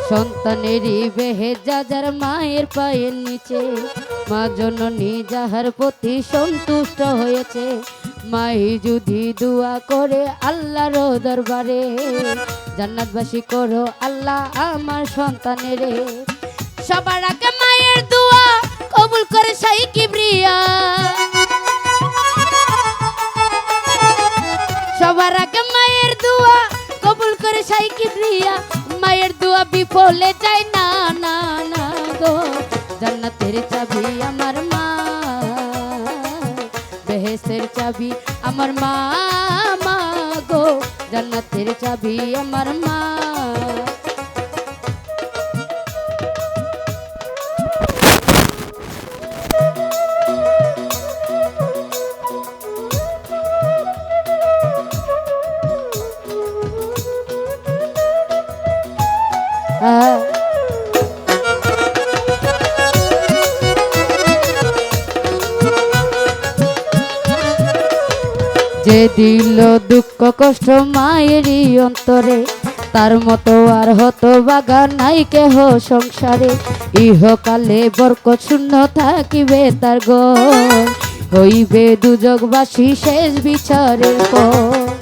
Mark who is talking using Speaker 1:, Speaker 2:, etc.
Speaker 1: সন্তানেরই বেহে যা যার মায়ের পায়ের নিচে, মা জননী যাহার প্রতি সন্তুষ্ট হয়েছে, মাই যদি দোয়া করে আল্লাহর দরবারে, জান্নাতবাসী করো আল্লাহ আমার সন্তানেরে। সবার আগে মায়ের দোয়া কবুল করে শাই কিবরিয়া, সবার আগে মায়ের দোয়া কবুল করে শাই কিবরিয়া। মায়ের দোয়া বিফলে যায় না না না গো, জান্নাতের চাবি আমার মা, বেহেশতের চাবি আমার মা, মা গো জান্নাতের চাবি আমার মা। যে দিল দুঃখ কষ্ট মায়েরই অন্তরে, তার মতো আর হতভাগা নাই কেহ সংসারে। ইহকালে বরকত শূন্য থাকিবে তার ঘর, হইবে দুজগবাসী শেষ বিচারের পর।